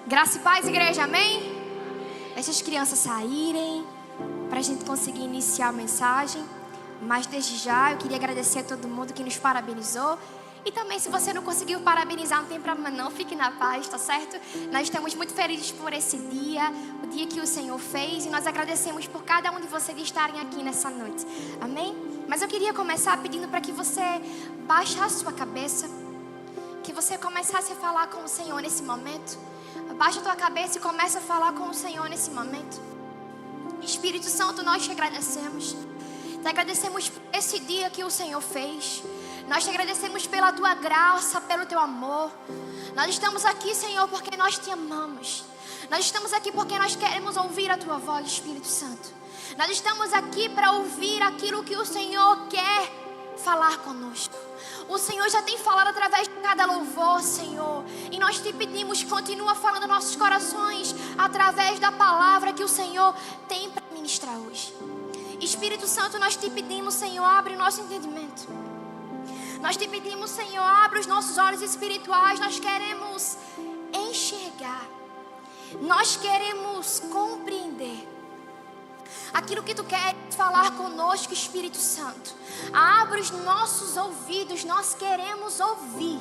Graça e paz, igreja, amém? Deixa as crianças saírem para a gente conseguir iniciar a mensagem. Mas desde já eu queria agradecer a todo mundo que nos parabenizou. E também, se você não conseguiu parabenizar, não tem problema não, fique na paz, tá certo? Nós estamos muito felizes por esse dia, o dia que o Senhor fez. E nós agradecemos por cada um de vocês estarem aqui nessa noite, amém? Mas eu queria começar pedindo para que você baixasse a sua cabeça, que você começasse a falar com o Senhor nesse momento. Baixa a tua cabeça e começa a falar com o Senhor nesse momento. Espírito Santo, nós te agradecemos. Te agradecemos por esse dia que o Senhor fez. Nós te agradecemos pela tua graça, pelo teu amor. Nós estamos aqui, Senhor, porque nós te amamos. Nós estamos aqui porque nós queremos ouvir a tua voz, Espírito Santo. Nós estamos aqui para ouvir aquilo que o Senhor quer falar conosco. O Senhor já tem falado através de cada louvor, Senhor. E nós te pedimos, continua falando nossos corações através da palavra que o Senhor tem para ministrar hoje. Espírito Santo, nós te pedimos, Senhor, abre o nosso entendimento. Nós te pedimos, Senhor, abre os nossos olhos espirituais. Nós queremos enxergar. Nós queremos compreender aquilo que tu queres falar conosco, Espírito Santo. Abre os nossos ouvidos, nós queremos ouvir.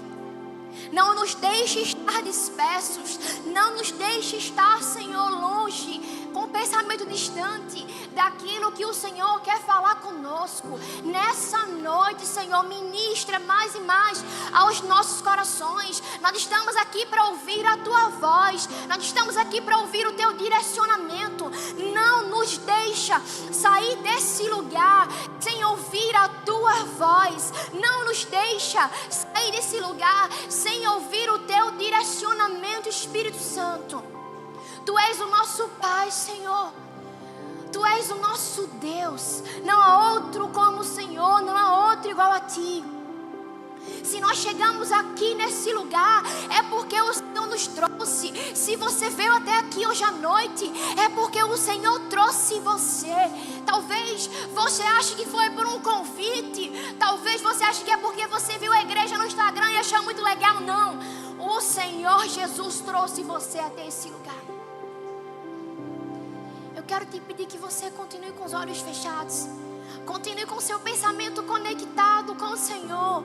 Não nos deixe estar dispersos. Não nos deixe estar, Senhor, longe, com um pensamento distante daquilo que o Senhor quer falar conosco. Nessa noite, Senhor, ministra mais e mais aos nossos corações. Nós estamos aqui para ouvir a tua voz. Nós estamos aqui para ouvir o teu direcionamento. Não nos deixa sair desse lugar sem ouvir a tua voz. Não nos deixa sair desse lugar sem ouvir o teu direcionamento, Espírito Santo. Tu és o nosso Pai, Senhor. Tu és o nosso Deus. Não há outro como o Senhor, não há outro igual a ti. Se nós chegamos aqui nesse lugar, é porque o Senhor nos trouxe. Se você veio até aqui hoje à noite, é porque o Senhor trouxe você. Talvez você ache que foi por um convite. Talvez você ache que é porque você viu a igreja no Instagram e achou muito legal. Não, o Senhor Jesus trouxe você até esse lugar. Eu quero te pedir que você continue com os olhos fechados. Continue com o seu pensamento conectado com o Senhor.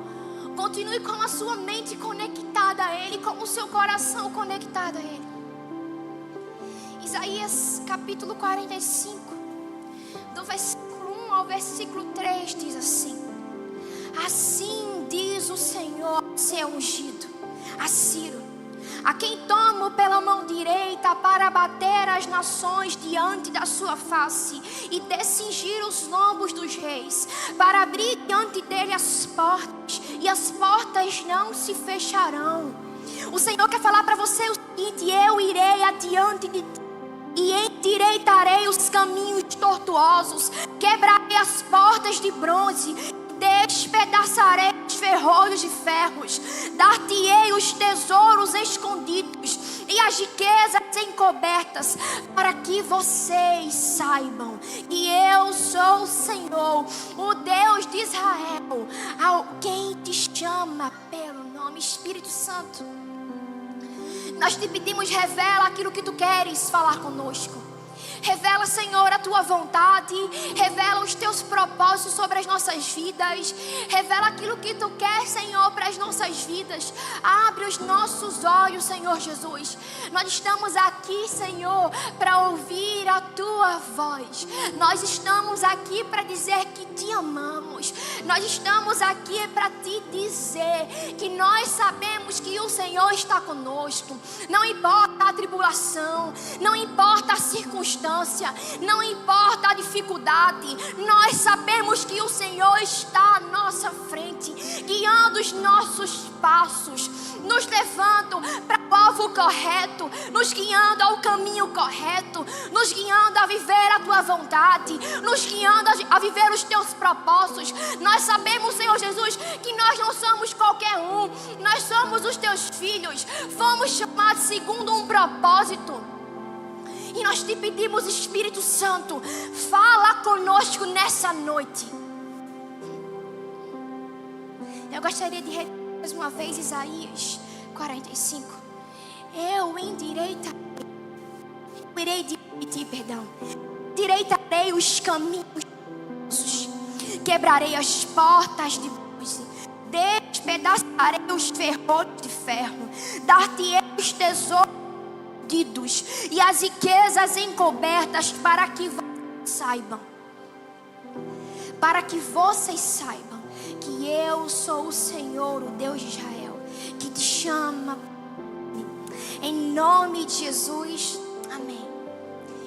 Continue com a sua mente conectada a Ele, com o seu coração conectado a Ele. Isaías capítulo 45, do versículo 1 ao versículo 3 diz assim: Assim diz o Senhor, seu ungido, a Ciro, a quem tomo pela mão direita para bater as nações diante da sua face e descingir os lombos dos reis, para abrir diante dele as portas, e as portas não se fecharão. O Senhor quer falar para você o seguinte: eu irei adiante de ti e endireitarei os caminhos tortuosos, quebrarei as portas de bronze, despedaçarei os ferrolhos de ferros, dar-te-ei os tesouros escondidos e as riquezas encobertas, para que vocês saibam que eu sou o Senhor, o Deus de Israel, ao quem te chama pelo nome. Espírito Santo, nós te pedimos, revela aquilo que tu queres falar conosco. Revela, Senhor, a tua vontade. Revela os teus propósitos sobre as nossas vidas. Revela aquilo que tu quer, Senhor, para as nossas vidas. Abre os nossos olhos, Senhor Jesus. Nós estamos aqui, Senhor, para ouvir a tua voz. Nós estamos aqui para dizer que te amamos. Nós estamos aqui para te dizer que nós sabemos que o Senhor está conosco. Não importa a tribulação, não importa a circunstância, não importa a dificuldade, nós sabemos que o Senhor está à nossa frente, guiando os nossos passos, nos levando para o alvo correto, nos guiando ao caminho correto, nos guiando a viver a tua vontade, nos guiando a viver os teus propósitos. Nós sabemos, Senhor Jesus, que nós não somos qualquer um, nós somos os teus filhos, fomos chamados segundo um propósito. E nós te pedimos, Espírito Santo, fala conosco nessa noite. Eu gostaria de repetir mais uma vez Isaías 45. Eu endireitarei os caminhos, quebrarei as portas de bronze, despedaçarei os ferrolhos de ferro, dar-te-ei os tesouros escondidos e as riquezas encobertas, para que vocês saibam que eu sou o Senhor, o Deus de Israel, que te chama. Em nome de Jesus, amém.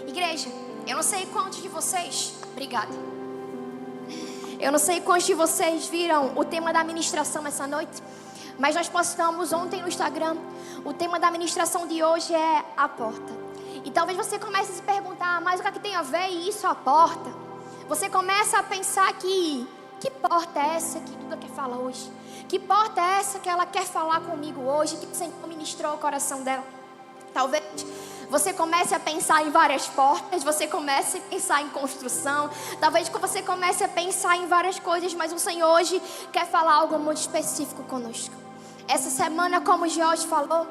Igreja, eu não sei quantos de vocês, obrigada. Eu não sei quantos de vocês viram o tema da ministração essa noite, mas nós postamos ontem no Instagram. O tema da ministração de hoje é a porta. E talvez você comece a se perguntar, mas o que é que tem a ver isso, a porta? Você começa a pensar que porta é essa que Duda quer falar hoje? Que porta é essa que ela quer falar comigo hoje, que o Senhor ministrou o coração dela? Talvez você comece a pensar em várias portas, você comece a pensar em construção, talvez você comece a pensar em várias coisas, mas o Senhor hoje quer falar algo muito específico conosco. Essa semana, como o Jorge falou,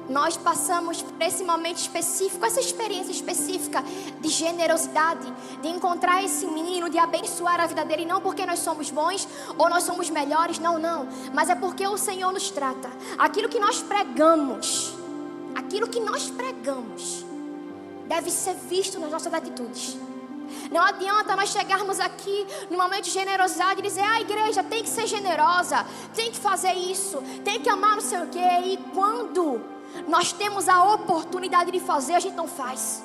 nós passamos por esse momento específico, essa experiência específica de generosidade, de encontrar esse menino, de abençoar a vida dele, não porque nós somos bons ou nós somos melhores, não, mas é porque o Senhor nos trata. Aquilo que nós pregamos deve ser visto nas nossas atitudes. Não adianta nós chegarmos aqui no momento de generosidade e dizer, igreja tem que ser generosa, tem que fazer isso, tem que amar não sei o quê. E quando nós temos a oportunidade de fazer, a gente não faz.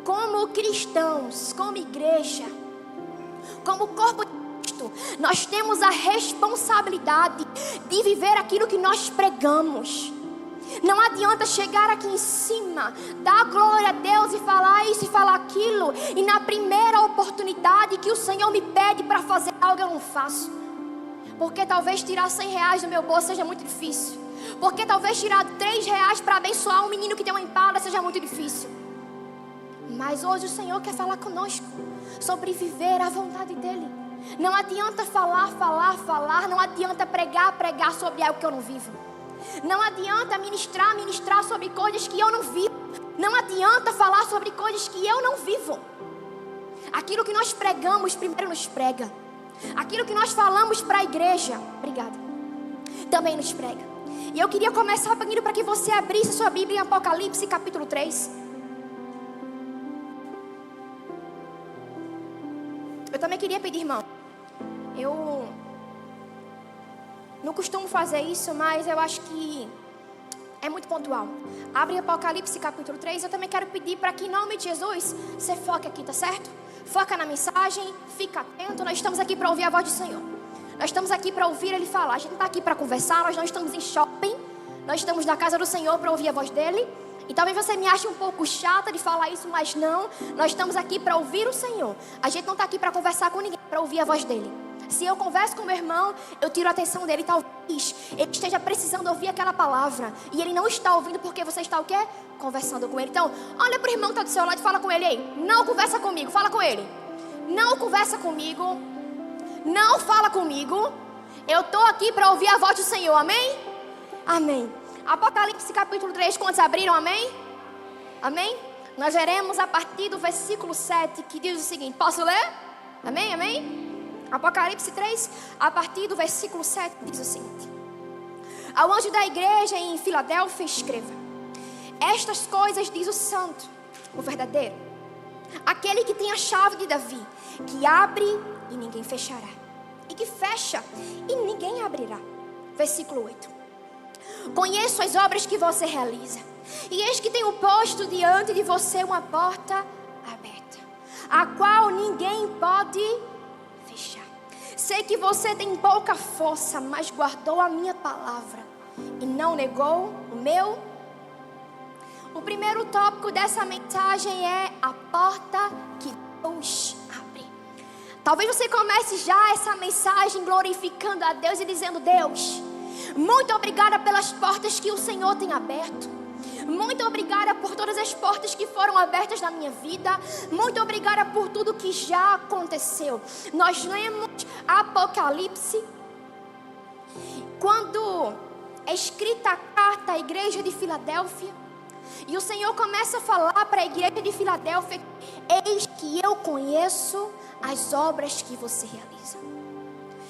Como cristãos, como igreja, como corpo de Cristo, nós temos a responsabilidade de viver aquilo que nós pregamos. Não adianta chegar aqui em cima, dar glória a Deus e falar isso e falar aquilo, e na primeira oportunidade que o Senhor me pede para fazer algo, eu não faço. Porque talvez tirar 100 reais do meu bolso seja muito difícil. Porque talvez tirar 3 reais para abençoar um menino que tem uma empada seja muito difícil. Mas hoje o Senhor quer falar conosco sobre viver a vontade dEle. Não adianta falar, não adianta pregar sobre algo que eu não vivo. Não adianta ministrar sobre coisas que eu não vivo. Não adianta falar sobre coisas que eu não vivo. Aquilo que nós pregamos primeiro nos prega. Aquilo que nós falamos para a igreja, obrigada, também nos prega. E eu queria começar pedindo para que você abrisse sua Bíblia em Apocalipse capítulo 3. Eu também queria pedir, irmão, eu não costumo fazer isso, mas eu acho que é muito pontual. Abre Apocalipse capítulo 3. Eu também quero pedir para que em nome de Jesus você foque aqui, tá certo? Foca na mensagem, fica atento. Nós estamos aqui para ouvir a voz do Senhor. Nós estamos aqui para ouvir Ele falar. A gente não está aqui para conversar, nós não estamos em shopping. Nós estamos na casa do Senhor para ouvir a voz dEle. E talvez você me ache um pouco chata de falar isso, mas não. Nós estamos aqui para ouvir o Senhor. A gente não está aqui para conversar com ninguém, para ouvir a voz dEle. Se eu converso com meu irmão, eu tiro a atenção dele. Talvez ele esteja precisando ouvir aquela palavra e ele não está ouvindo porque você está o quê? Conversando com ele. Então, olha para o irmão que está do seu lado e fala com ele. Ei, não conversa comigo, fala com ele. Não conversa comigo. Não fala comigo. Eu estou aqui para ouvir a voz do Senhor, amém? Amém. Apocalipse capítulo 3, quantos abriram, amém? Amém? Nós leremos a partir do versículo 7, que diz o seguinte. Posso ler? Amém, amém? Apocalipse 3, a partir do versículo 7, diz o seguinte. Ao anjo da igreja em Filadélfia escreva: estas coisas diz o santo, o verdadeiro, aquele que tem a chave de Davi, que abre e ninguém fechará, e que fecha e ninguém abrirá. Versículo 8. Conheço as obras que você realiza, e eis que tenho posto diante de você uma porta aberta, a qual ninguém pode fechar. Sei que você tem pouca força, mas guardou a minha palavra e não negou o meu. O primeiro tópico dessa mensagem é a porta que Deus abre. Talvez você comece já essa mensagem glorificando a Deus e dizendo: Deus, muito obrigada pelas portas que o Senhor tem aberto. Muito obrigada por todas as portas que foram abertas na minha vida. Muito obrigada por tudo que já aconteceu. Nós lemos Apocalipse. Quando é escrita a carta à igreja de Filadélfia. E o Senhor começa a falar para a igreja de Filadélfia: eis que eu conheço as obras que você realiza.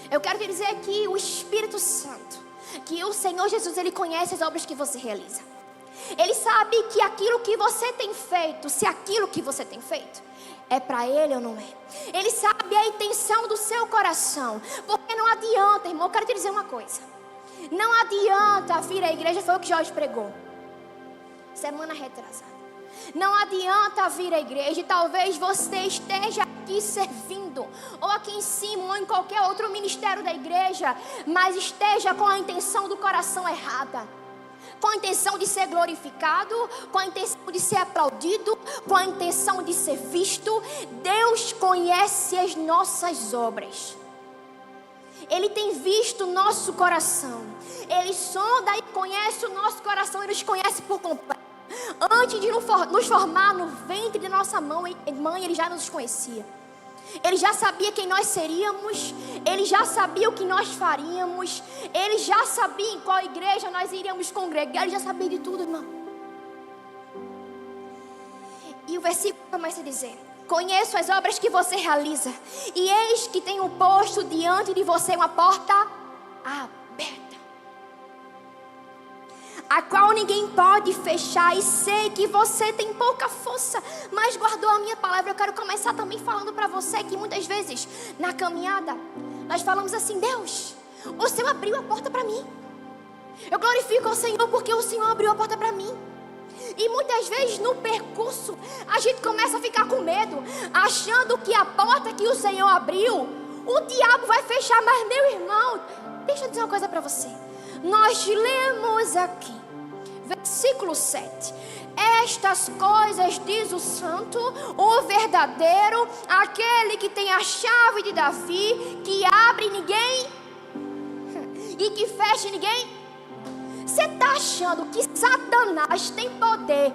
Eu quero te dizer que o Espírito Santo, que o Senhor Jesus, Ele conhece as obras que você realiza. Ele sabe que aquilo que você tem feito, se aquilo que você tem feito é para Ele ou não é. Ele sabe a intenção do seu coração. Porque não adianta, irmão, eu quero te dizer uma coisa. Não adianta vir à igreja, foi o que Jorge pregou semana retrasada. Não adianta vir à igreja e talvez você esteja aqui servindo, ou aqui em cima, ou em qualquer outro ministério da igreja, mas esteja com a intenção do coração errada. Com a intenção de ser glorificado, com a intenção de ser aplaudido, com a intenção de ser visto. Deus conhece as nossas obras. Ele tem visto o nosso coração. Ele sonda e conhece o nosso coração. Ele nos conhece por completo. Antes de nos formar no ventre de nossa mãe, Ele já nos conhecia. Ele já sabia quem nós seríamos. Ele já sabia o que nós faríamos. Ele já sabia em qual igreja nós iríamos congregar. Ele já sabia de tudo, irmão. E o versículo começa a dizer: conheço as obras que você realiza, e eis que tenho posto diante de você uma porta aberta, a qual ninguém pode fechar. E sei que você tem pouca força, mas guardou a minha palavra. Eu quero começar também falando para você que muitas vezes na caminhada nós falamos assim: Deus, o Senhor abriu a porta para mim. Eu glorifico ao Senhor porque o Senhor abriu a porta para mim. E muitas vezes no percurso a gente começa a ficar com medo, achando que a porta que o Senhor abriu, o diabo vai fechar. Mas meu irmão, deixa eu dizer uma coisa para você. Nós lemos aqui, versículo 7. Estas coisas diz o santo, o verdadeiro, aquele que tem a chave de Davi, que abre ninguém e que fecha ninguém. Você está achando que Satanás tem poder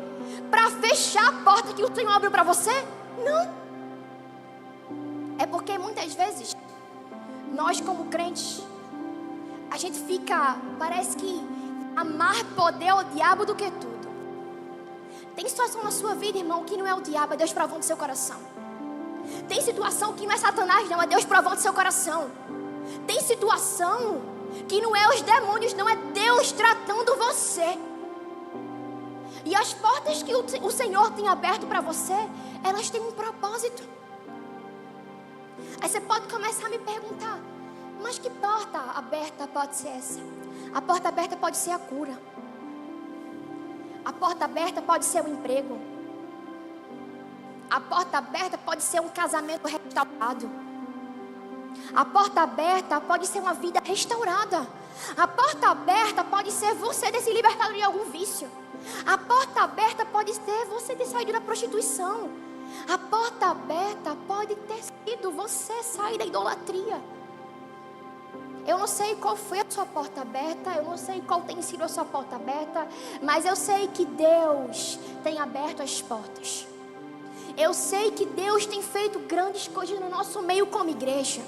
para fechar a porta que o Senhor abriu para você? Não. É porque muitas vezes nós como crentes, a gente fica, parece que amar poder ao diabo do que tudo. Tem situação na sua vida, irmão, que não é o diabo, é Deus provando seu coração. Tem situação que não é Satanás, não, é Deus provando seu coração. Tem situação que não é os demônios, não, é Deus tratando você. E as portas que o Senhor tem aberto para você, elas têm um propósito. Aí você pode começar a me perguntar: mas que porta aberta pode ser essa? A porta aberta pode ser a cura. A porta aberta pode ser o emprego. A porta aberta pode ser um casamento restaurado. A porta aberta pode ser uma vida restaurada. A porta aberta pode ser você ter se libertado de algum vício. A porta aberta pode ser você ter saído da prostituição. A porta aberta pode ter sido você sair da idolatria. Eu não sei qual foi a sua porta aberta, eu não sei qual tem sido a sua porta aberta, mas eu sei que Deus tem aberto as portas. Eu sei que Deus tem feito grandes coisas no nosso meio como igreja.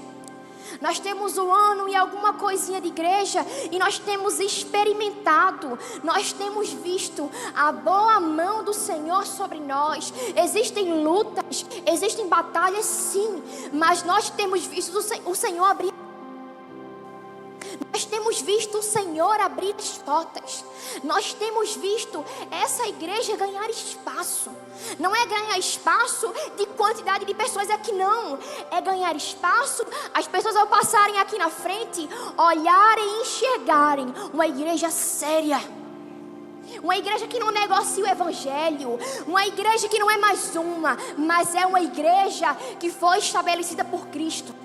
Nós temos um ano e alguma coisinha de igreja e nós temos experimentado, nós temos visto a boa mão do Senhor sobre nós. Existem lutas, existem batalhas, sim, mas nós temos visto o Senhor abrir. Nós temos visto o Senhor abrir as portas. Nós temos visto essa igreja ganhar espaço. Não é ganhar espaço de quantidade de pessoas aqui, não. É ganhar espaço, as pessoas ao passarem aqui na frente, olharem e enxergarem uma igreja séria. Uma igreja que não negocia o evangelho. Uma igreja que não é mais uma, mas é uma igreja que foi estabelecida por Cristo.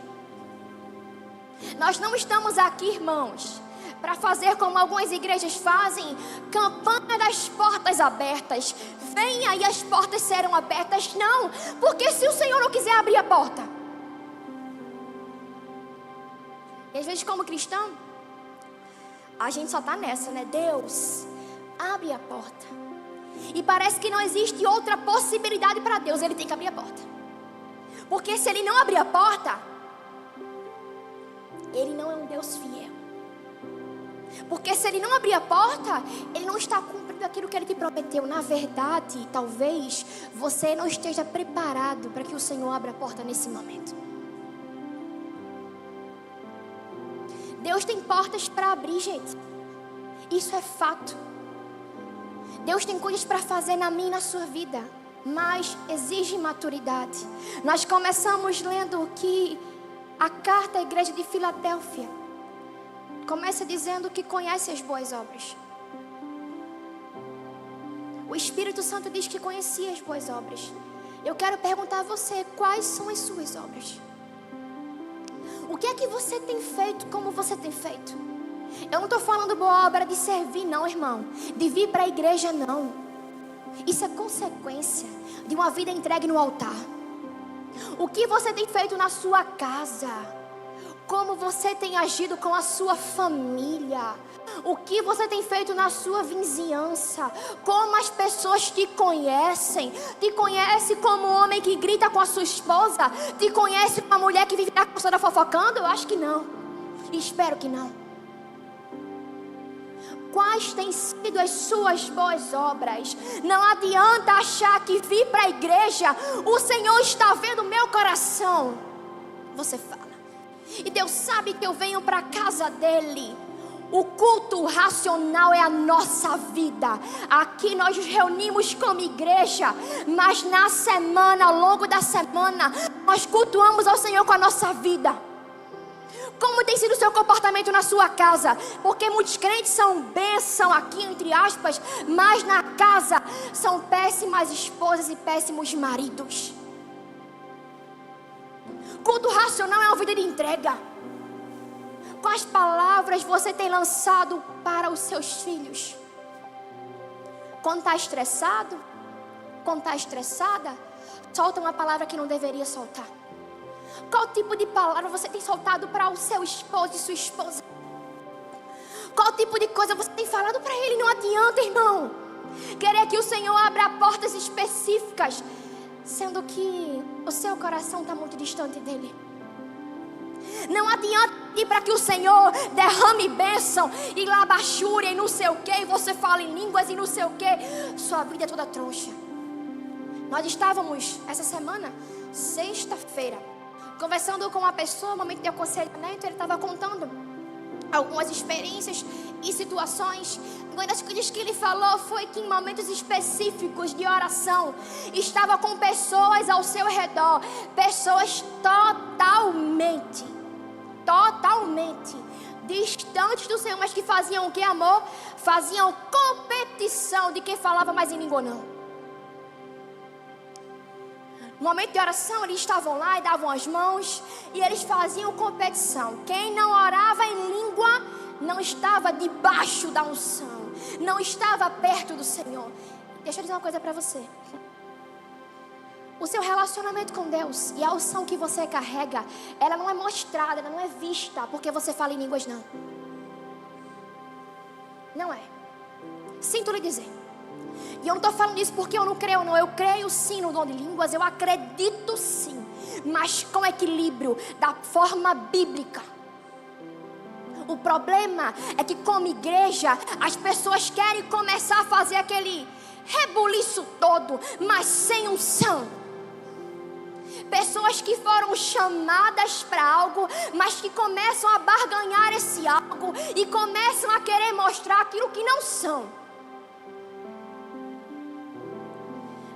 Nós não estamos aqui, irmãos, para fazer como algumas igrejas fazem, campanha das portas abertas. Venha e as portas serão abertas. Não, porque se o Senhor não quiser abrir a porta. E às vezes como cristão, a gente só está nessa, né? Deus, abre a porta. E parece que não existe outra possibilidade para Deus, Ele tem que abrir a porta. Porque se Ele não abrir a porta, Ele não é um Deus fiel. Porque se Ele não abrir a porta, Ele não está cumprindo aquilo que Ele te prometeu. Na verdade, talvez você não esteja preparado para que o Senhor abra a porta nesse momento. Deus tem portas para abrir, gente. Isso é fato. Deus tem coisas para fazer na minha e na sua vida, mas exige maturidade. Nós começamos lendo que a carta à igreja de Filadélfia começa dizendo que conhece as boas obras. O Espírito Santo diz que conhecia as boas obras. Eu quero perguntar a você, quais são as suas obras? O que é que você tem feito como você tem feito? Eu não estou falando boa obra de servir, não, irmão. De vir para a igreja, não. Isso é consequência de uma vida entregue no altar. O que você tem feito na sua casa? Como você tem agido com a sua família? O que você tem feito na sua vizinhança? Como as pessoas te conhecem? Te conhece como um homem que grita com a sua esposa? Te conhece como uma mulher que vive na calçada fofocando? Eu acho que não. Espero que não. Quais têm sido as suas boas obras? Não adianta achar que vir para a igreja, o Senhor está vendo o meu coração. Você fala. E Deus sabe que eu venho para a casa dele. O culto racional é a nossa vida. Aqui nós nos reunimos como igreja, mas na semana, ao longo da semana, nós cultuamos ao Senhor com a nossa vida. Como tem sido o seu comportamento na sua casa? Porque muitos crentes são bênção aqui, entre aspas, mas na casa são péssimas esposas e péssimos maridos. Culto racional é uma vida de entrega. Quais palavras você tem lançado para os seus filhos? Quando está estressado, quando está estressada, solta uma palavra que não deveria soltar. Qual tipo de palavra você tem soltado para o seu esposo e sua esposa? Qual tipo de coisa você tem falado para ele? Não adianta, irmão, querer que o Senhor abra portas específicas, sendo que o seu coração está muito distante dele. Não adianta ir para que o Senhor derrame bênção e labachúria e não sei o que, e você fala em línguas e não sei o que. Sua vida é toda troncha. Nós estávamos essa semana, sexta-feira, conversando com uma pessoa, um momento de aconselhamento. Ele estava contando algumas experiências e situações. Uma das coisas que ele falou foi que em momentos específicos de oração, estava com pessoas ao seu redor, pessoas totalmente distantes do Senhor, mas que faziam o que, amor? Faziam competição de quem falava mais em língua ou não. No momento de oração, eles estavam lá e davam as mãos, e eles faziam competição. Quem não orava em língua não estava debaixo da unção, não estava perto do Senhor. Deixa eu dizer uma coisa para você. O seu relacionamento com Deus e a unção que você carrega, ela não é mostrada, ela não é vista porque você fala em línguas, não. Não é. Sinto lhe dizer. E eu não estou falando isso porque eu não creio, não. Eu creio sim no dom de línguas, eu acredito sim, mas com equilíbrio, da forma bíblica. O problema é que como igreja, as pessoas querem começar a fazer aquele rebuliço todo, mas sem unção. Pessoas que foram chamadas para algo, mas que começam a barganhar esse algo e começam a querer mostrar aquilo que não são.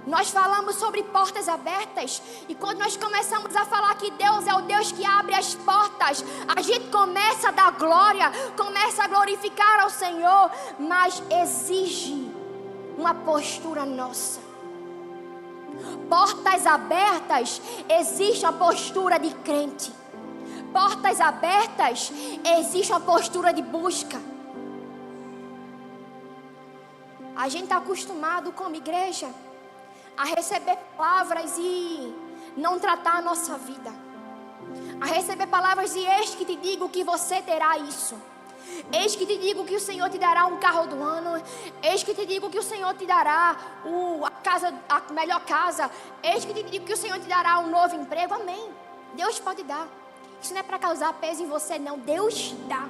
Nós falamos sobre portas abertas, e quando nós começamos a falar que Deus é o Deus que abre as portas, a gente começa a dar glória, começa a glorificar ao Senhor, mas exige uma postura nossa. Portas abertas, existe a postura de crente. Portas abertas, existe a postura de busca. A gente está acostumado como igreja a receber palavras e não tratar a nossa vida. A receber palavras e eis que te digo que você terá isso. Eis que te digo que o Senhor te dará um carro do ano. Eis que te digo que o Senhor te dará a melhor casa. Eis que te digo que o Senhor te dará um novo emprego. Amém. Deus pode dar. Isso não é para causar peso em você, não. Deus dá.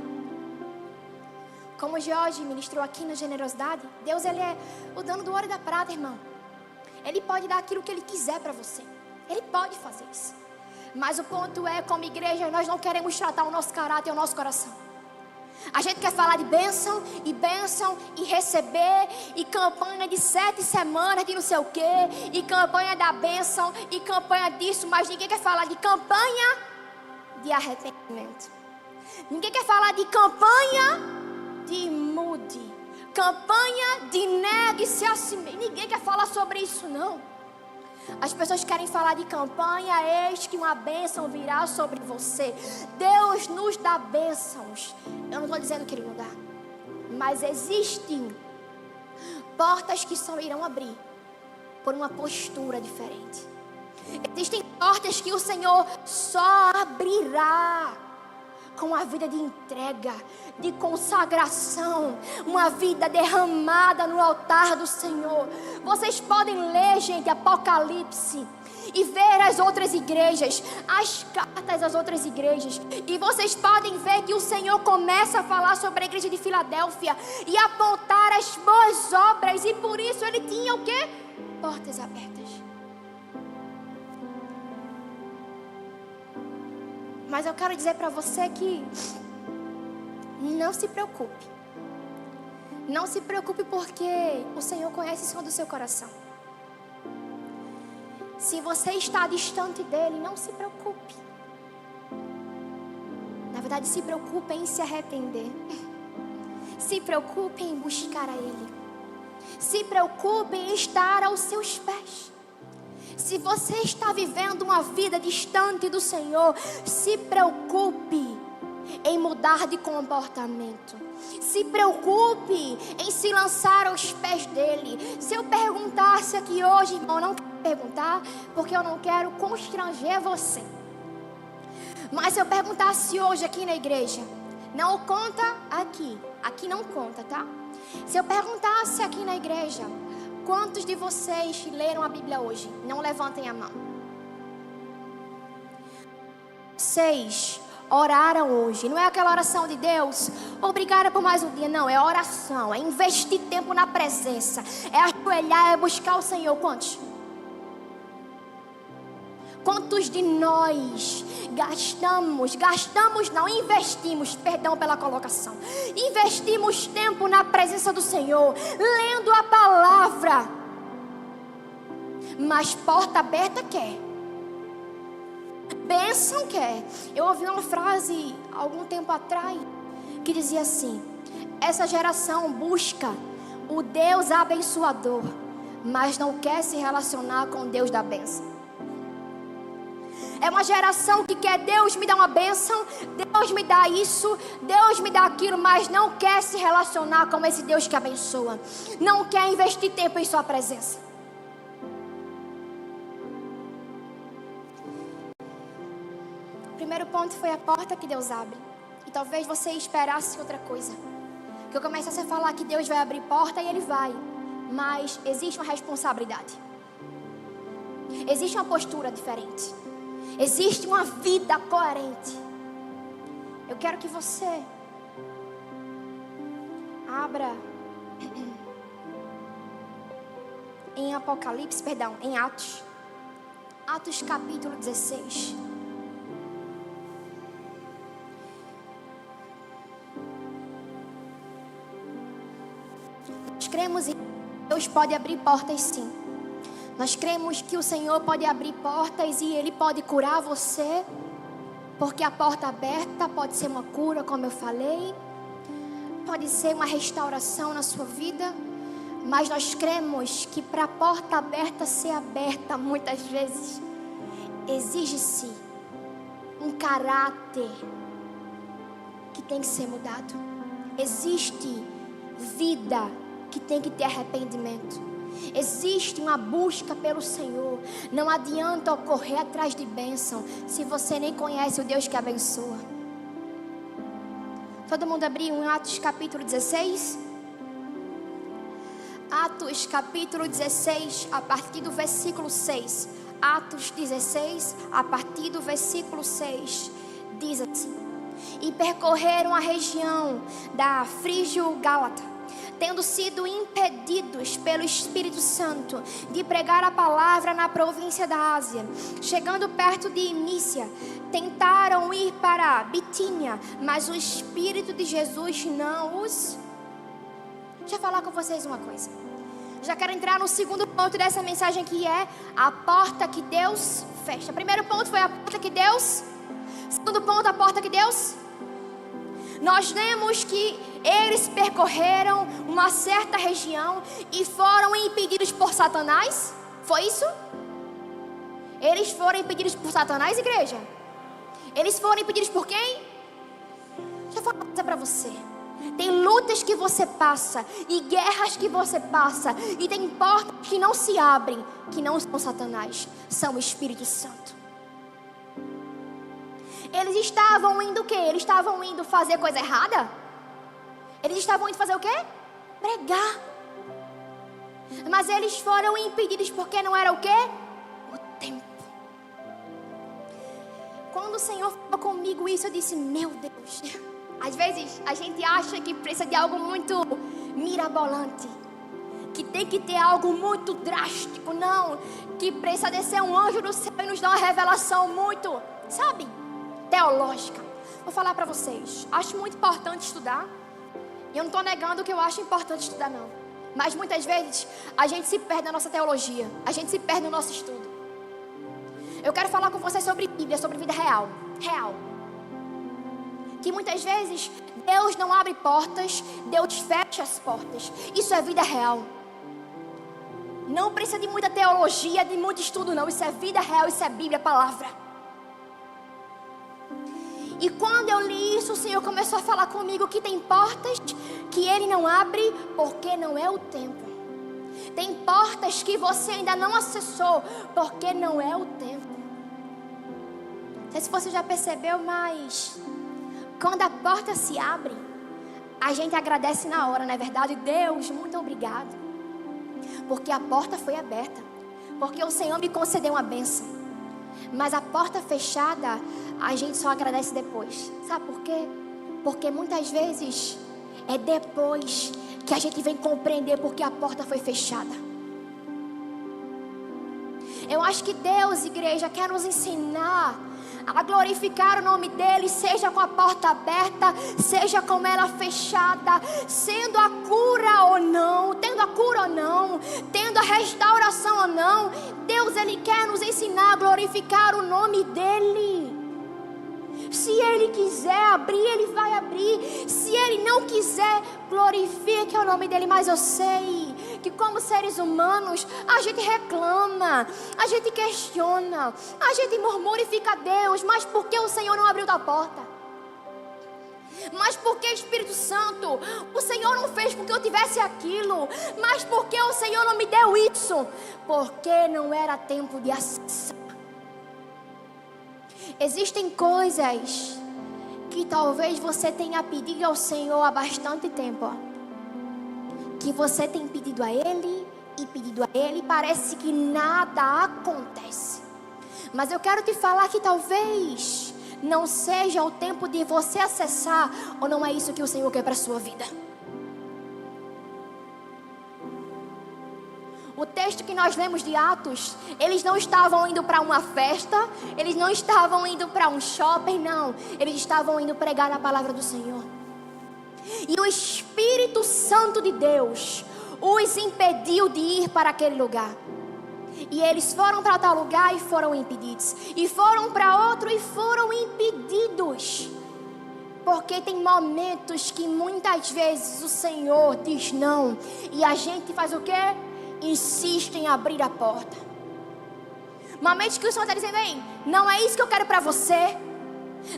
Como o Jorge ministrou aqui na generosidade, Deus, Ele é o dono do ouro e da prata, irmão. Ele pode dar aquilo que Ele quiser para você. Ele pode fazer isso. Mas o ponto é, como igreja, nós não queremos tratar o nosso caráter e o nosso coração. A gente quer falar de bênção e receber, e campanha de 7 semanas de não sei o quê, e campanha da bênção, e campanha disso, mas ninguém quer falar de campanha de arrependimento. Ninguém quer falar de campanha de mude, campanha de negue-se a si mesmo. Ninguém quer falar sobre isso, não. As pessoas querem falar de campanha, eis que uma bênção virá sobre você. Deus nos dá bênçãos. Eu não estou dizendo que Ele não dá, mas existem portas que só irão abrir por uma postura diferente. Existem portas que o Senhor só abrirá com a vida de entrega, de consagração, uma vida derramada no altar do Senhor. Vocês podem ler, gente, Apocalipse e ver as outras igrejas, as cartas das outras igrejas, e vocês podem ver que o Senhor começa a falar sobre a igreja de Filadélfia e apontar as boas obras, e por isso Ele tinha o quê? Portas abertas. Mas eu quero dizer para você que não se preocupe. Não se preocupe, porque o Senhor conhece o som do seu coração. Se você está distante dEle, não se preocupe. Na verdade, se preocupe em se arrepender. Se preocupe em buscar a Ele. Se preocupe em estar aos seus pés. Se você está vivendo uma vida distante do Senhor, se preocupe em mudar de comportamento. Se preocupe em se lançar aos pés dEle. Se eu perguntasse aqui hoje, irmão, eu não quero perguntar, porque eu não quero constranger você. Mas se eu perguntasse hoje aqui na igreja, não conta aqui. Aqui não conta, tá? Se eu perguntasse aqui na igreja, quantos de vocês leram a Bíblia hoje? Não levantem a mão. Vocês oraram hoje. Não é aquela oração de Deus, obrigada por mais um dia. Não, é oração, é investir tempo na presença, é ajoelhar, é buscar o Senhor. Quantos? Quantos de nós investimos, perdão pela colocação, investimos tempo na presença do Senhor, lendo a palavra, mas porta aberta quer, bênção quer. Eu ouvi uma frase algum tempo atrás que dizia assim: essa geração busca o Deus abençoador, mas não quer se relacionar com o Deus da bênção. É uma geração que quer: Deus me dá uma bênção, Deus me dá isso, Deus me dá aquilo, mas não quer se relacionar com esse Deus que abençoa. Não quer investir tempo em sua presença. O primeiro ponto foi a porta que Deus abre. E talvez você esperasse outra coisa. Que eu começasse a falar que Deus vai abrir porta, e Ele vai. Mas existe uma responsabilidade. Existe uma postura diferente. Existe uma vida coerente. Eu quero que você abra em Apocalipse, perdão, em Atos. Atos capítulo 16. Nós cremos em Deus pode abrir portas, sim. Nós cremos que o Senhor pode abrir portas e Ele pode curar você, porque a porta aberta pode ser uma cura, como eu falei, pode ser uma restauração na sua vida, mas nós cremos que para a porta aberta ser aberta, muitas vezes, exige-se um caráter que tem que ser mudado. Existe vida que tem que ter arrependimento. Existe uma busca pelo Senhor. Não adianta correr atrás de bênção se você nem conhece o Deus que abençoa. Todo mundo abriu em Atos capítulo 16? Atos capítulo 16, a partir do versículo 6. Atos 16, a partir do versículo 6, diz assim: e percorreram a região da Frígio-Gálata, tendo sido impedidos pelo Espírito Santo de pregar a palavra na província da Ásia. Chegando perto de Mísia, tentaram ir para Bitínia, mas o Espírito de Jesus não os... Deixa eu falar com vocês uma coisa. Já quero entrar no segundo ponto dessa mensagem, que é a porta que Deus fecha. O primeiro ponto foi a porta que Deus... Segundo ponto, a porta que Deus... Nós lemos que eles percorreram uma certa região e foram impedidos por Satanás. Foi isso? Eles foram impedidos por Satanás, igreja? Eles foram impedidos por quem? Deixa eu falar uma coisa para você. Tem lutas que você passa e guerras que você passa, e tem portas que não se abrem, que não são Satanás, são o Espírito Santo. Eles estavam indo o quê? Eles estavam indo fazer coisa errada? Eles estavam indo fazer o quê? Pregar. Mas eles foram impedidos porque não era o quê? O tempo. Quando o Senhor falou comigo isso, eu disse, meu Deus. Às vezes a gente acha que precisa de algo muito mirabolante, que tem que ter algo muito drástico. Não, que precisa descer um anjo do céu e nos dar uma revelação muito, sabe, teológica. Vou falar para vocês, acho muito importante estudar. E eu não estou negando que eu acho importante estudar, não. Mas muitas vezes a gente se perde na nossa teologia, a gente se perde no nosso estudo. Eu quero falar com vocês sobre Bíblia, sobre vida real. Que muitas vezes Deus não abre portas, Deus fecha as portas. Isso é vida real. Não precisa de muita teologia, de muito estudo, não. Isso é vida real, isso é Bíblia, palavra. E quando eu li isso, o Senhor começou a falar comigo que tem portas que Ele não abre porque não é o tempo. Tem portas que você ainda não acessou porque não é o tempo. Não sei se você já percebeu, mas quando a porta se abre, a gente agradece na hora, não é verdade? Deus, muito obrigado, porque a porta foi aberta, porque o Senhor me concedeu uma bênção. Mas a porta fechada, a gente só agradece depois. Sabe por quê? Porque muitas vezes é depois que a gente vem compreender porque a porta foi fechada. Eu acho que Deus, igreja, quer nos ensinar a glorificar o nome dEle, seja com a porta aberta, seja com ela fechada, sendo a cura ou não, tendo a cura ou não, tendo a restauração ou não. Deus, Ele quer nos ensinar a glorificar o nome dEle. Se Ele quiser abrir, Ele vai abrir. Se Ele não quiser, glorifique o nome dEle. Mas eu sei que como seres humanos, a gente reclama, a gente questiona, a gente murmura e fica, Deus, mas por que o Senhor não abriu tua porta? Mas por que, Espírito Santo, o Senhor não fez porque eu tivesse aquilo? Mas por que o Senhor não me deu isso? Porque não era tempo de acessar. Existem coisas que talvez você tenha pedido ao Senhor há bastante tempo, que você tem pedido a Ele e pedido a Ele, e parece que nada acontece. Mas eu quero te falar que talvez não seja o tempo de você acessar, ou não é isso que o Senhor quer para a sua vida. O texto que nós lemos de Atos, eles não estavam indo para uma festa, eles não estavam indo para um shopping, não. Eles estavam indo pregar a palavra do Senhor. E o Espírito Santo de Deus os impediu de ir para aquele lugar. E eles foram para tal lugar e foram impedidos. E foram para outro e foram impedidos. Porque tem momentos que muitas vezes o Senhor diz não. E a gente faz o quê? Insiste em abrir a porta. Momentos que o Senhor está dizendo, ei, não é isso que eu quero para você.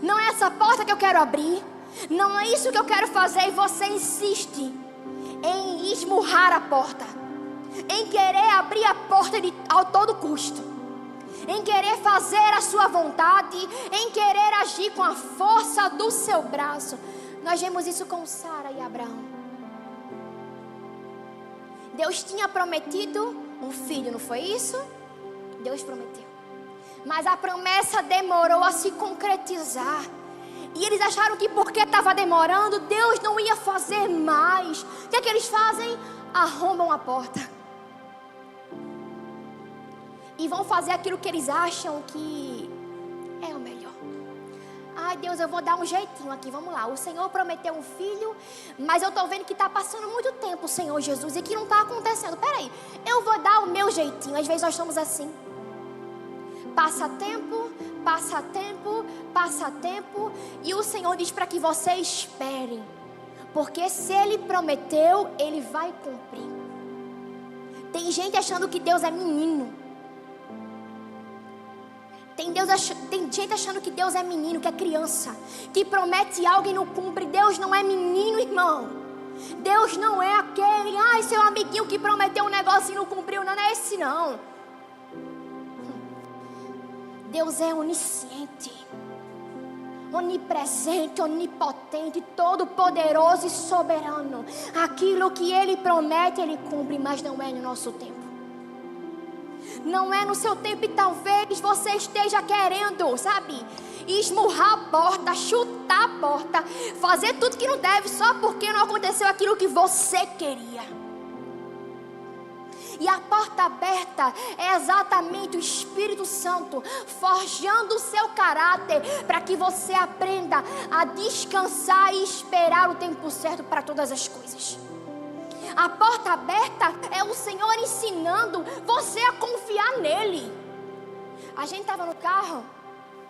Não é essa porta que eu quero abrir. Não é isso que eu quero fazer. E você insiste em esmurrar a porta, em querer abrir a porta a todo custo, em querer fazer a sua vontade, em querer agir com a força do seu braço. Nós vemos isso com Sara e Abraão. Deus tinha prometido um filho, não foi isso? Deus prometeu. Mas a promessa demorou a se concretizar. E eles acharam que porque estava demorando, Deus não ia fazer mais. O que é que eles fazem? Arrombam a porta. E vão fazer aquilo que eles acham que é o melhor. Ai, Deus, eu vou dar um jeitinho aqui, vamos lá. O Senhor prometeu um filho, mas eu estou vendo que está passando muito tempo, Senhor Jesus, e que não está acontecendo. Peraí, eu vou dar o meu jeitinho. Às vezes nós estamos assim. Passa tempo, passa tempo, passa tempo, e o Senhor diz para que você espere, porque se Ele prometeu, Ele vai cumprir. Tem gente achando que Deus é menino. Tem gente achando que Deus é menino, que é criança, que promete algo e não cumpre. Deus não é menino, irmão. Deus não é aquele, seu amiguinho que prometeu um negócio e não cumpriu. Não, não é esse não. Deus é onisciente, onipresente, onipotente, todo-poderoso e soberano. Aquilo que Ele promete, Ele cumpre, mas não é no nosso tempo. Não é no seu tempo, e talvez você esteja querendo, sabe, esmurrar a porta, chutar a porta, fazer tudo que não deve, só porque não aconteceu aquilo que você queria. E a porta aberta é exatamente o Espírito Santo forjando o seu caráter para que você aprenda a descansar e esperar o tempo certo para todas as coisas. A porta aberta é o Senhor ensinando você a confiar nele. A gente estava no carro,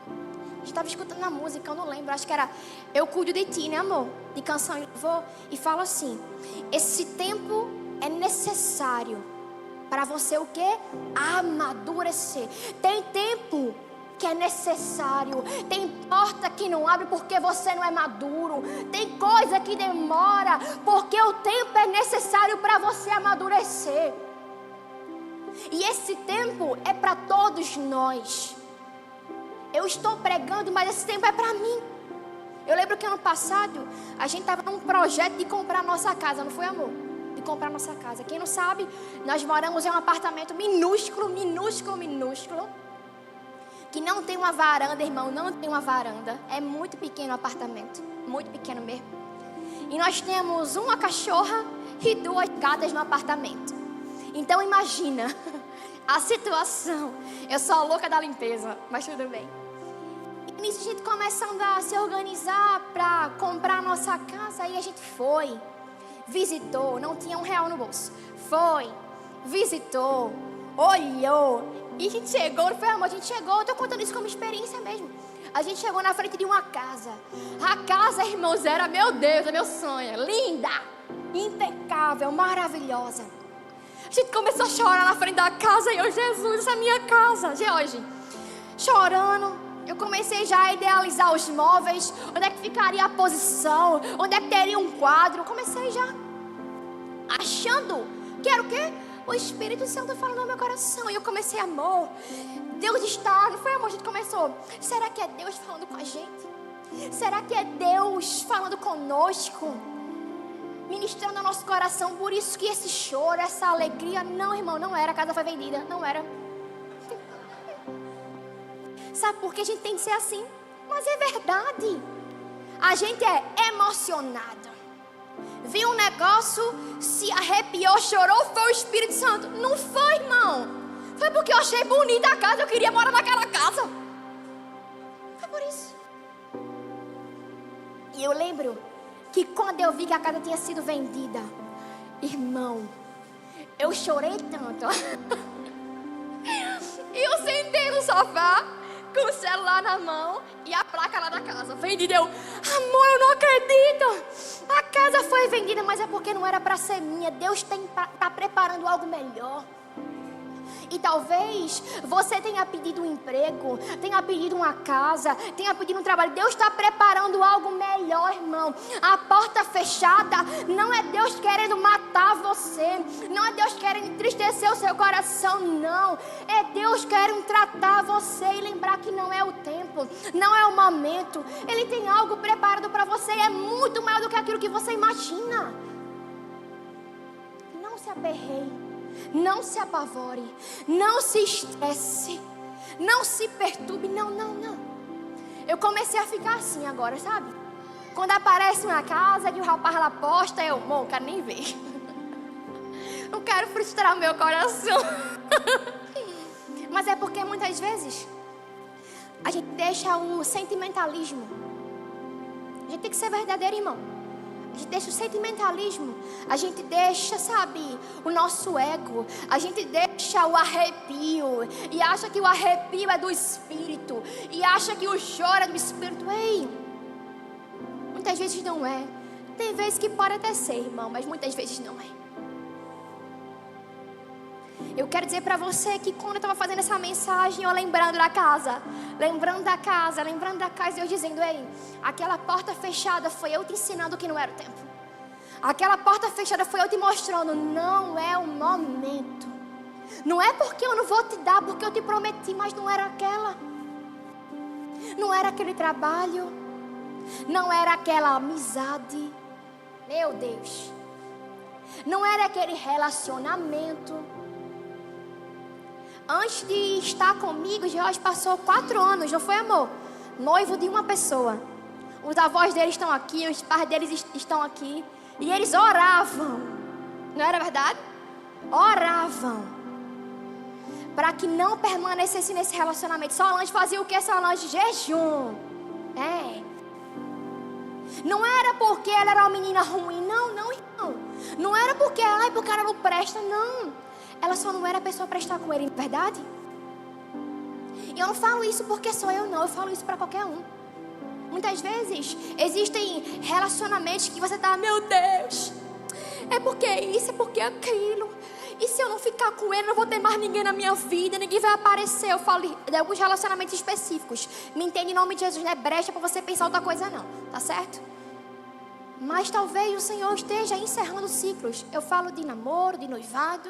a gente estava escutando a música, eu não lembro, acho que era Eu Cuido de Ti, né, amor? De Canção e Louvor. E fala assim: esse tempo é necessário para você o quê? Amadurecer. Tem tempo que é necessário. Tem porta que não abre porque você não é maduro. Tem coisa que demora porque o tempo é necessário para você amadurecer. E esse tempo é para todos nós. Eu estou pregando, mas esse tempo é para mim. Eu lembro que ano passado a gente estava num projeto de comprar nossa casa, não foi, amor? De comprar nossa casa. Quem não sabe, nós moramos em um apartamento minúsculo, que não tem uma varanda, irmão, não tem uma varanda. É muito pequeno o apartamento, muito pequeno mesmo. E nós temos uma cachorra e 2 gatas no apartamento. Então imagina a situação. Eu sou a louca da limpeza, mas tudo bem. E nisso a gente começando a se organizar para comprar a nossa casa. E a gente foi, visitou, não tinha R$1 no bolso. Foi, visitou, olhou. E a gente chegou, não foi, amor? A gente chegou, eu estou contando isso como experiência mesmo. A gente chegou na frente de uma casa. A casa, irmãos, era, meu Deus, é meu sonho. Linda, impecável, maravilhosa. A gente começou a chorar na frente da casa. E eu, Jesus, essa é a minha casa. George, chorando. Eu comecei já a idealizar os móveis. Onde é que ficaria a posição? Onde é que teria um quadro? Comecei já achando que era o quê? O Espírito Santo falando no meu coração. E eu comecei, amor, Deus está, não foi, amor? A gente começou, será que é Deus falando com a gente? Será que é Deus falando conosco? Ministrando ao nosso coração. Por isso que esse choro, essa alegria, não, irmão, não era, a casa foi vendida, não era. Sabe por que a gente tem que ser assim? Mas é verdade. A gente é emocionado. Viu um negócio, se arrepiou, chorou, foi o Espírito Santo. Não foi, irmão. Foi porque eu achei bonita a casa, eu queria morar naquela casa. Foi por isso. E eu lembro que quando eu vi que a casa tinha sido vendida, irmão, eu chorei tanto. E eu sentei no sofá, com o celular na mão e a placa lá da casa. Vendida, eu, amor, eu não acredito. A casa foi vendida, mas é porque não era para ser minha. Deus está preparando algo melhor. E talvez você tenha pedido um emprego, tenha pedido uma casa, tenha pedido um trabalho. Deus está preparando algo melhor, irmão. A porta fechada não é Deus querendo matar você. Não é Deus querendo entristecer o seu coração, não. É Deus querendo tratar você e lembrar que não é o tempo, não é o momento. Ele tem algo preparado para você e é muito maior do que aquilo que você imagina. Não se aperreie. Não se apavore, não se estresse, não se perturbe, não. Eu comecei a ficar assim agora, sabe? Quando aparece uma casa que o rapaz lá posta, eu, não quero nem ver. Não quero frustrar o meu coração. Mas é porque muitas vezes a gente deixa o sentimentalismo. A gente tem que ser verdadeiro, irmão. A gente deixa o sentimentalismo. A gente deixa, sabe, o nosso ego. A gente deixa o arrepio. E acha que o arrepio é do Espírito. E acha que o choro é do Espírito. Ei, muitas vezes não é. Tem vezes que pode até ser, irmão, mas muitas vezes não é. Eu quero dizer para você que quando eu estava fazendo essa mensagem, eu lembrando da casa, Deus dizendo, ei, aquela porta fechada foi eu te ensinando que não era o tempo. Aquela porta fechada foi eu te mostrando, não é o momento. Não é porque eu não vou te dar, porque eu te prometi, mas não era aquela. Não era aquele trabalho, não era aquela amizade. Meu Deus. Não era aquele relacionamento. Antes de estar comigo, Jorge passou 4 anos, não foi, amor? Noivo de uma pessoa. Os avós deles estão aqui, os pais deles estão aqui. E eles oravam. Não era verdade? Oravam. Para que não permanecesse nesse relacionamento. Solange fazia o que, Solange? Jejum. Não era porque ela era uma menina ruim. Não, irmão. Não era porque ela não presta, não. Ela só não era a pessoa para estar com ele, não é verdade? E eu não falo isso porque sou eu, não. Eu falo isso para qualquer um. Muitas vezes existem relacionamentos que você tá, meu Deus, é porque isso, é porque aquilo. E se eu não ficar com ele, não vou ter mais ninguém na minha vida, ninguém vai aparecer. Eu falo de alguns relacionamentos específicos. Me entende em nome de Jesus, não é brecha para você pensar outra coisa, não. Tá certo? Mas talvez o Senhor esteja encerrando ciclos. Eu falo de namoro, de noivado.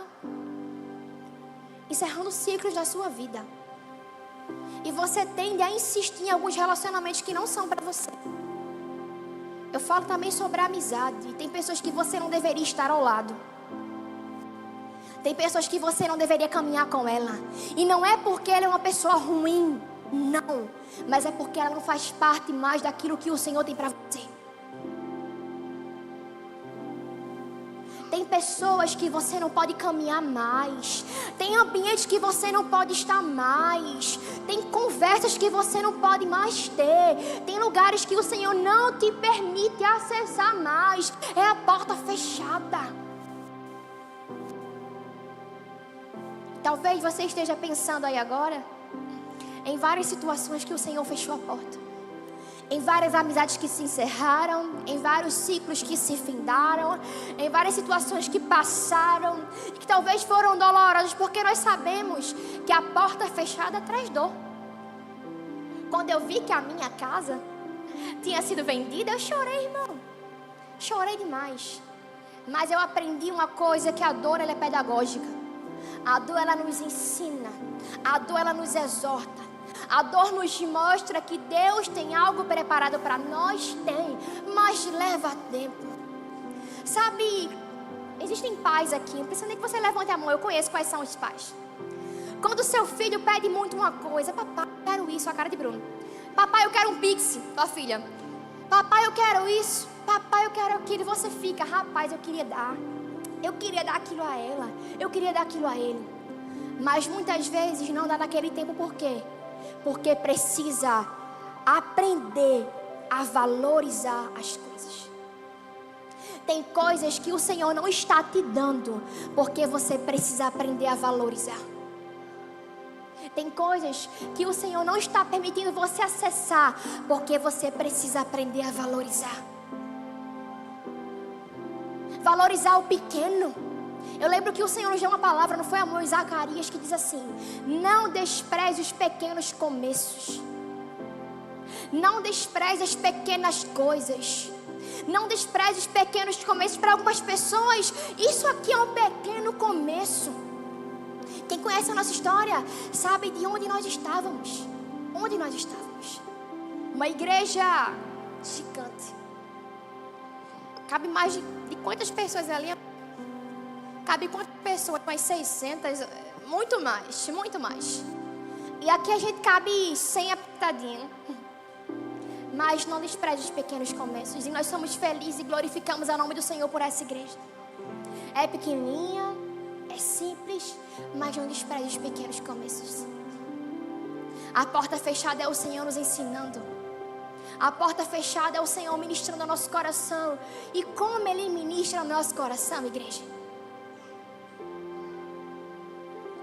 Encerrando ciclos da sua vida. E você tende a insistir em alguns relacionamentos que não são para você. Eu falo também sobre a amizade. Tem pessoas que você não deveria estar ao lado. Tem pessoas que você não deveria caminhar com ela. E não é porque ela é uma pessoa ruim, não. Mas é porque ela não faz parte mais daquilo que o Senhor tem para você. Tem pessoas que você não pode caminhar mais. Tem ambientes que você não pode estar mais. Tem conversas que você não pode mais ter. Tem lugares que o Senhor não te permite acessar mais. É a porta fechada. Talvez você esteja pensando aí agora em várias situações que o Senhor fechou a porta. Em várias amizades que se encerraram, em vários ciclos que se findaram, em várias situações que passaram, que talvez foram dolorosas, porque nós sabemos que a porta fechada traz dor. Quando eu vi que a minha casa tinha sido vendida, eu chorei, irmão. Chorei demais. Mas eu aprendi uma coisa, que a dor ela é pedagógica. A dor ela nos ensina, a dor ela nos exorta. A dor nos mostra que Deus tem algo preparado para nós, mas leva tempo. Sabe, existem pais aqui, não precisa nem que você levante a mão, eu conheço quais são os pais. Quando o seu filho pede muito uma coisa, papai, eu quero isso, a cara de Bruno. Papai, eu quero um pix, tua filha. Papai, eu quero isso, papai, eu quero aquilo. E você fica, rapaz, eu queria dar aquilo a ela, eu queria dar aquilo a ele. Mas muitas vezes não dá naquele tempo, por quê? Porque precisa aprender a valorizar as coisas. Tem coisas que o Senhor não está te dando, porque você precisa aprender a valorizar. Tem coisas que o Senhor não está permitindo você acessar, porque você precisa aprender a valorizar. Valorizar o pequeno. Eu lembro que o Senhor nos deu uma palavra, não foi, amor, em Zacarias, que diz assim: não despreze os pequenos começos. Não despreze as pequenas coisas. Não despreze os pequenos começos. Para algumas pessoas, isso aqui é um pequeno começo. Quem conhece a nossa história sabe de onde nós estávamos. Onde nós estávamos? Uma igreja gigante. Cabe mais de quantas pessoas ali? Cabe quantas pessoas? Mais 600? Muito mais, muito mais. E aqui a gente cabe 100 apertadinho. mas não despreze os pequenos começos. E nós somos felizes e glorificamos o nome do Senhor por essa igreja. É pequenininha, é simples, mas não despreze os pequenos começos. A porta fechada é o Senhor nos ensinando. A porta fechada é o Senhor ministrando ao nosso coração. E como Ele ministra ao nosso coração, igreja?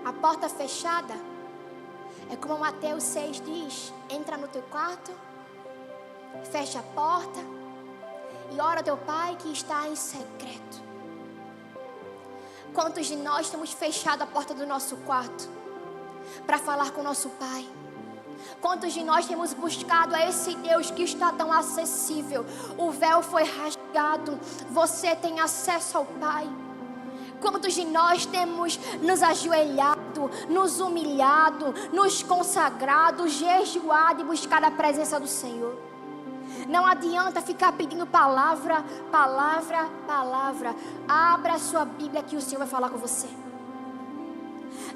A porta fechada é como Mateus 6 diz: entra no teu quarto, fecha a porta e ora ao teu Pai que está em secreto. Quantos de nós temos fechado a porta do nosso quarto para falar com o nosso Pai? Quantos de nós temos buscado a esse Deus que está tão acessível? O véu foi rasgado, você tem acesso ao Pai. Quantos de nós temos nos ajoelhado, nos humilhado, nos consagrado, jejuado e buscado a presença do Senhor? Não adianta ficar pedindo palavra, palavra, palavra. Abra a sua Bíblia que o Senhor vai falar com você.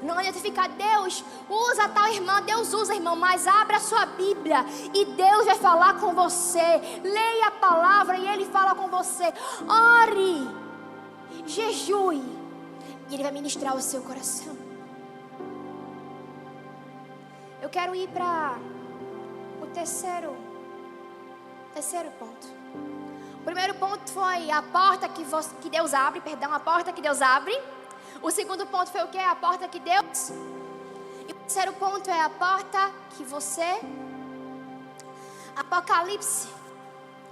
Não adianta ficar, Deus usa tal irmã, Deus usa irmão, mas abra a sua Bíblia e Deus vai falar com você. Leia a palavra e Ele fala com você. Ore, jejue e Ele vai ministrar o seu coração. Eu quero ir para o terceiro ponto. O primeiro ponto foi a porta que Deus abre, a porta que Deus abre. O segundo ponto foi o que? A porta que Deus. E o terceiro ponto é a porta que você. Apocalipse.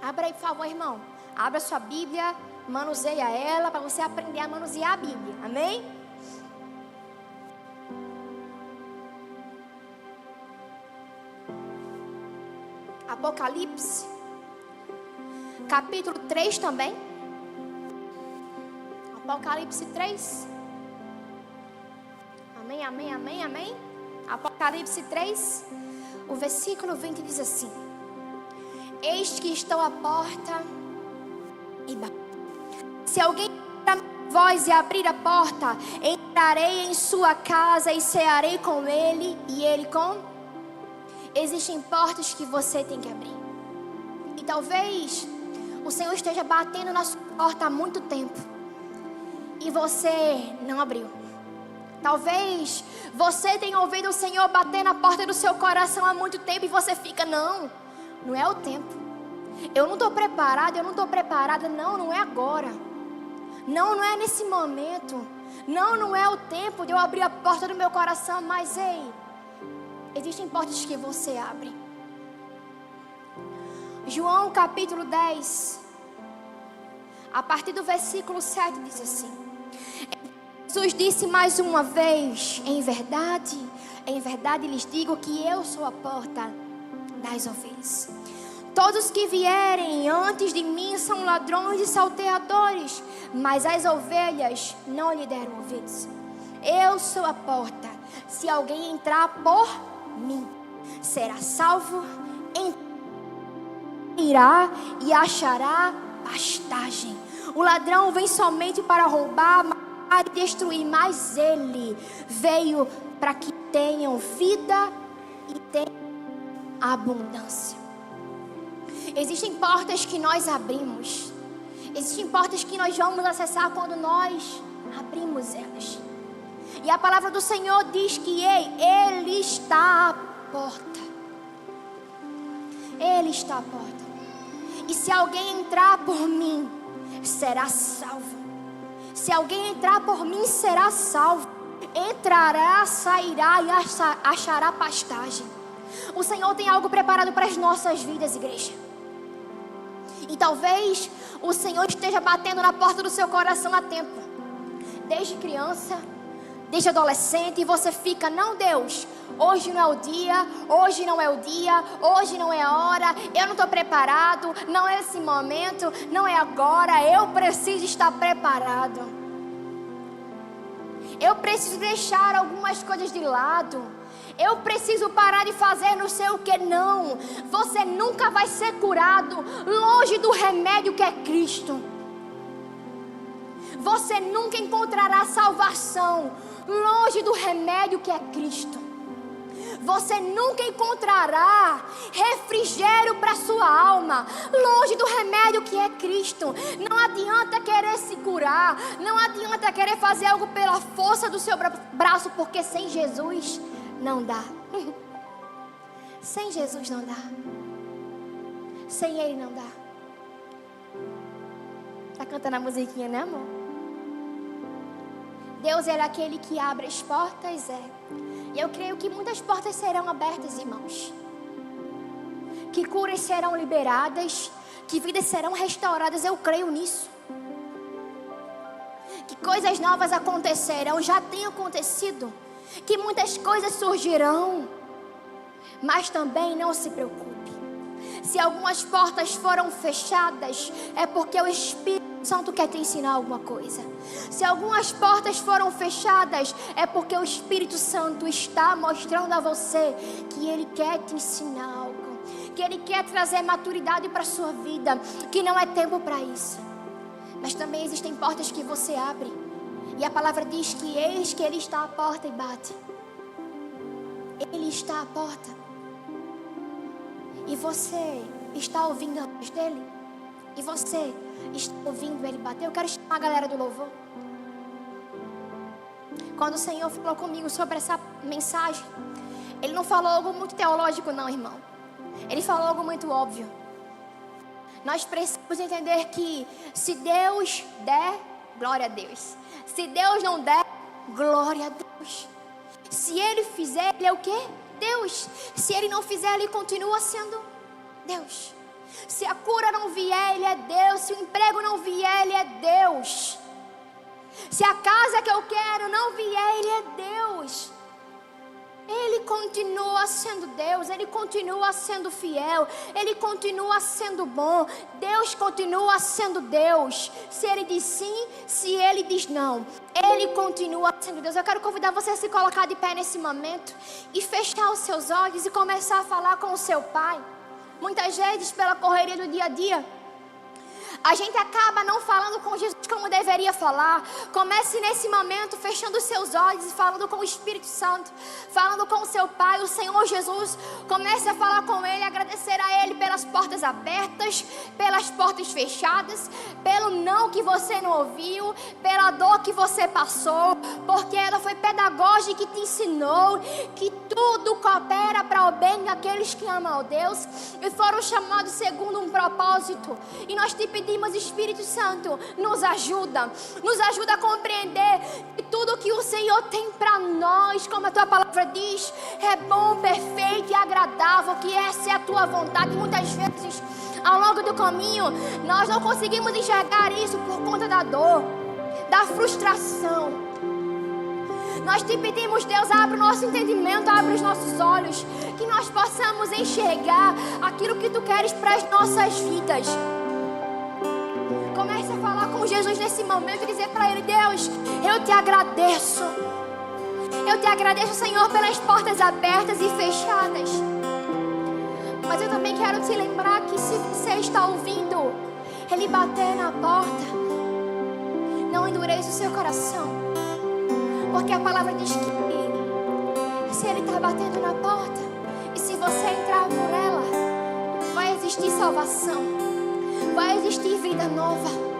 Abra aí, por favor, irmão. Abra sua Bíblia, manuseia ela para você aprender a manusear a Bíblia. Amém? Apocalipse. Capítulo 3 também. Apocalipse 3. Amém, amém, amém, amém. Apocalipse 3, o versículo 20 diz assim: eis que estou à porta e bato. Se alguém abrir a voz e abrir a porta, entrarei em sua casa e cearei com ele e ele com. Existem portas que você tem que abrir. E talvez o Senhor esteja batendo na sua porta há muito tempo e você não abriu. Talvez você tenha ouvido o Senhor bater na porta do seu coração há muito tempo e você fica, não é o tempo. Eu não estou preparado, eu não estou preparada. Não é agora. Não é nesse momento. Não é o tempo de eu abrir a porta do meu coração. Mas ei, existem portas que você abre. João capítulo 10, a partir do versículo 7 diz assim: Jesus disse mais uma vez, em verdade lhes digo que eu sou a porta das ovelhas. Todos que vierem antes de mim são ladrões e salteadores, mas as ovelhas não lhe deram ouvidos. Eu sou a porta. Se alguém entrar por mim, será salvo, irá e achará pastagem. O ladrão vem somente para roubar, matar e destruir, mas ele veio para que tenham vida e tenham abundância. Existem portas que nós abrimos. Existem portas que nós vamos acessar quando nós abrimos elas. E a palavra do Senhor diz que Ele está à porta. Ele está à porta. E se alguém entrar por mim, será salvo. Se alguém entrar por mim, será salvo. Entrará, sairá e achará pastagem. O Senhor tem algo preparado para as nossas vidas, igreja. E talvez o Senhor esteja batendo na porta do seu coração há tempo. Desde criança, desde adolescente, e você fica, não, Deus, hoje não é o dia, hoje não é o dia, hoje não é a hora, eu não estou preparado, não é esse momento, não é agora, eu preciso estar preparado. Eu preciso deixar algumas coisas de lado. Eu preciso parar de fazer não sei o que. Não, você nunca vai ser curado longe do remédio que é Cristo. Você nunca encontrará salvação longe do remédio que é Cristo. você nunca encontrará refrigério para sua alma, longe do remédio que é Cristo. Não adianta querer se curar, não adianta querer fazer algo pela força do seu braço, porque sem Jesus não dá. Sem Jesus não dá. Sem Ele não dá. Tá cantando a musiquinha, né, amor? Deus, Ele é aquele que abre as portas, E eu creio que muitas portas serão abertas, irmãos. Que curas serão liberadas, que vidas serão restauradas, eu creio nisso. Que coisas novas acontecerão, já tem acontecido. Que muitas coisas surgirão. Mas também não se preocupe. Se algumas portas foram fechadas, é porque o Espírito Santo quer te ensinar alguma coisa. Se algumas portas foram fechadas, é porque o Espírito Santo está mostrando a você que Ele quer te ensinar algo, que Ele quer trazer maturidade para a sua vida, que não é tempo para isso. Mas também existem portas que você abre, e a palavra diz que eis que Ele está à porta e bate. Ele está à porta. E você está ouvindo a voz dele? E você está ouvindo ele bater? Eu quero chamar a galera do louvor. Quando o Senhor falou comigo sobre essa mensagem, Ele não falou algo muito teológico não, irmão. Ele falou algo muito óbvio. Nós precisamos entender que se Deus der, glória a Deus. Se Deus não der, glória a Deus. Se Ele fizer, Ele é o quê? Deus. Se Ele não fizer, Ele continua sendo Deus. Se a cura não vier, Ele é Deus. Se o emprego não vier, Ele é Deus. Se a casa que eu quero não vier, Ele é Deus. Ele continua sendo Deus. Ele continua sendo fiel. Ele continua sendo bom. Deus continua sendo Deus. Se Ele diz sim, se Ele diz não, Ele continua sendo Deus. Eu quero convidar você a se colocar de pé nesse momento e fechar os seus olhos e começar a falar com o seu Pai. Muitas vezes, pela correria do dia a dia, a gente acaba não falando com Jesus como deveria falar. Comece nesse momento fechando os seus olhos e falando com o Espírito Santo, falando com o seu Pai, o Senhor Jesus. Comece a falar com Ele, agradecer a Ele pelas portas abertas, pelas portas fechadas, pelo não que você não ouviu, pela dor que você passou, porque ela foi pedagógica e te ensinou que tudo coopera para o bem daqueles que amam a Deus e foram chamados segundo um propósito. E nós te pedimos, Espírito Santo, nos ajuda a compreender que tudo que o Senhor tem para nós, como a tua palavra diz, é bom, perfeito e agradável, que essa é a tua vontade. E muitas vezes, ao longo do caminho, nós não conseguimos enxergar isso por conta da dor, da frustração. Nós te pedimos, Deus, abre o nosso entendimento, abre os nossos olhos, que nós possamos enxergar aquilo que tu queres para as nossas vidas. Comece a falar com Jesus nesse momento e dizer para Ele: Deus, eu te agradeço. Eu te agradeço, Senhor, pelas portas abertas e fechadas. Mas eu também quero te lembrar que se você está ouvindo Ele bater na porta, não endureça o seu coração. Porque a palavra diz que se Ele está batendo na porta e se você entrar por ela, vai existir salvação. Vai existir vida nova.